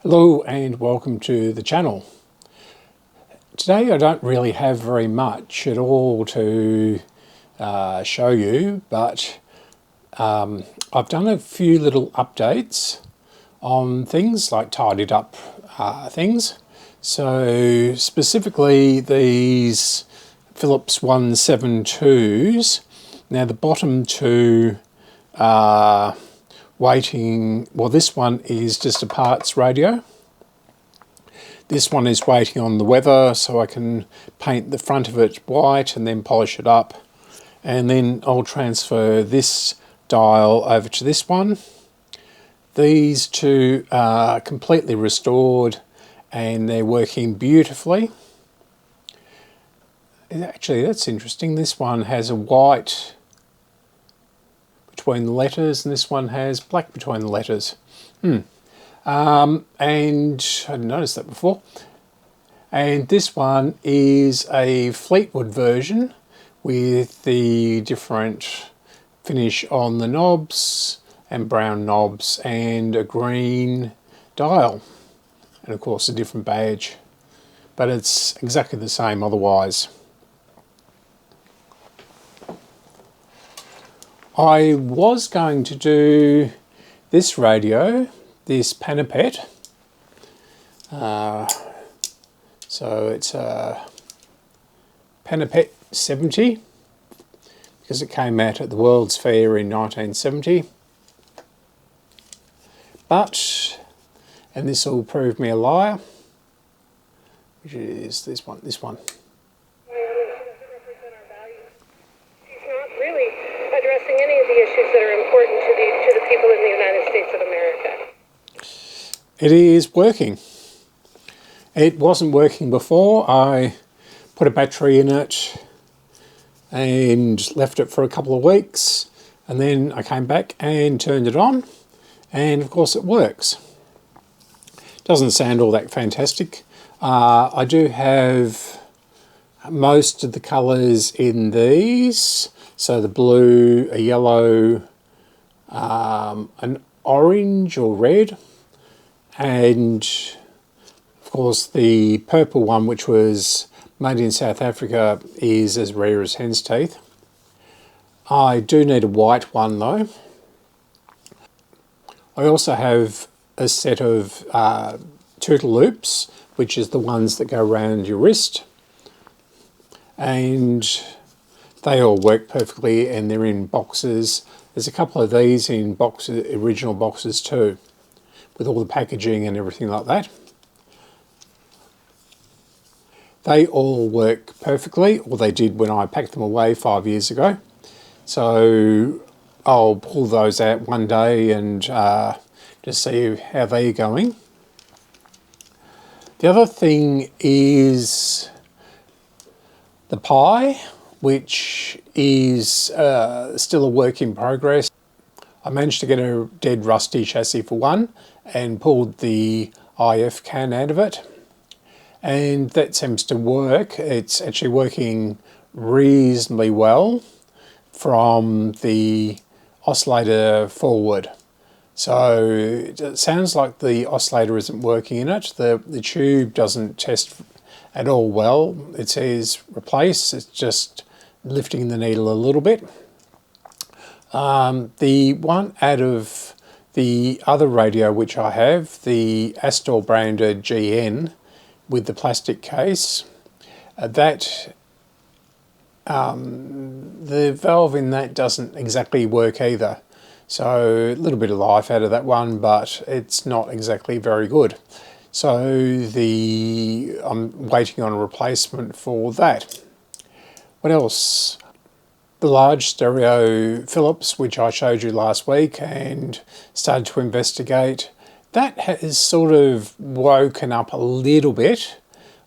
Hello and welcome to the channel. Today I don't really have very much at all to show you, but I've done a few little updates on things, like tidied up things. So specifically these Philips 172s. Now the bottom two are waiting, well, this one is just a parts radio. This one is waiting on the weather, so I can paint the front of it white and then polish it up. And then I'll transfer this dial over to this one. These two are completely restored and they're working beautifully. Actually, that's interesting. This one has a white between the letters and this one has black between the letters. And I hadn't noticed that before. And this one is a Fleetwood version with the different finish on the knobs and brown knobs and a green dial. And of course a different badge. But it's exactly the same otherwise. I was going to do this radio, this Panapet. So it's a Panapet 70 because it came out at the World's Fair in 1970. But, and this will prove me a liar, which is this one. Addressing any of the issues that are important to the people in the United States of America. It is working. It wasn't working before. I put a battery in it and left it for a couple of weeks, and then I came back and turned it on, and of course it works. Doesn't sound all that fantastic. I do have most of the colours in these. So the blue, a yellow, an orange or red, and of course the purple one, which was made in South Africa, is as rare as hen's teeth. I do need a white one though. I also have a set of turtle loops, which is the ones that go around your wrist, and they all work perfectly and they're in boxes. There's a couple of these in boxes, original boxes too, with all the packaging and everything like that. They all work perfectly, or they did when I packed them away 5 years ago. So I'll pull those out one day and just see how they're going. The other thing is the PYE, which is still a work in progress. I managed to get a dead rusty chassis for one and pulled the IF can out of it, and that seems to work. It's actually working reasonably well from the oscillator forward. So it sounds like the oscillator isn't working in it. The tube doesn't test at all well. It says replace, it's just lifting the needle a little bit. The one out of the other radio which I have, the Astor branded GN with the plastic case, the valve in that doesn't exactly work either. So a little bit of life out of that one, but it's not exactly very good. So I'm waiting on a replacement for that. What else? The large stereo Philips, which I showed you last week and started to investigate, that has sort of woken up a little bit.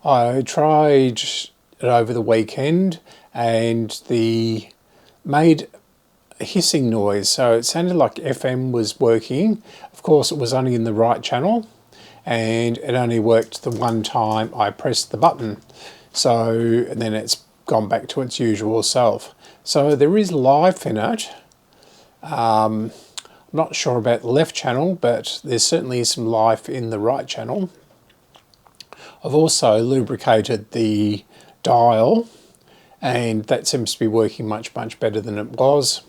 I tried it over the weekend and made a hissing noise, so it sounded like FM was working. Of course, it was only in the right channel, and it only worked the one time I pressed the button. So and then it's gone back to its usual self. So there is life in it. I'm not sure about the left channel, but there's certainly some life in the right channel. I've also lubricated the dial, and that seems to be working much better than it was.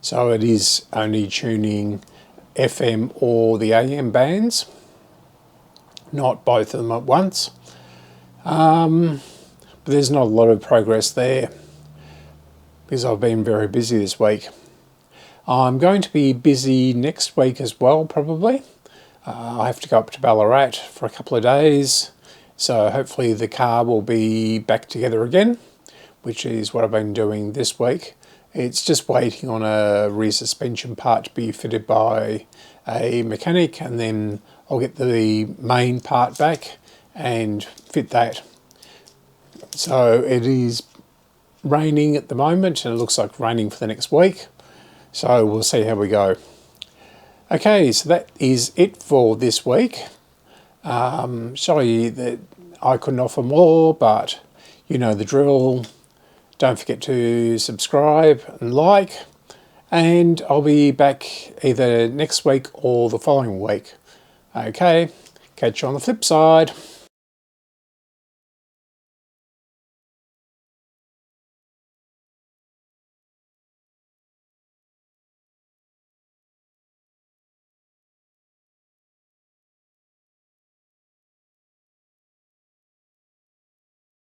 So it is only tuning FM or the AM bands, not both of them at once. But there's not a lot of progress there because I've been very busy this week. I'm going to be busy next week as well, probably. I have to go up to Ballarat for a couple of days, so hopefully the car will be back together again, which is what I've been doing this week. It's just waiting on a rear suspension part to be fitted by a mechanic, and then I'll get the main part back and fit that. So it is raining at the moment, and it looks like raining for the next week. So we'll see how we go. Okay, so that is it for this week. Sorry that I couldn't offer more, but you know the drill. Don't forget to subscribe and like, and I'll be back either next week or the following week. Okay, catch you on the flip side.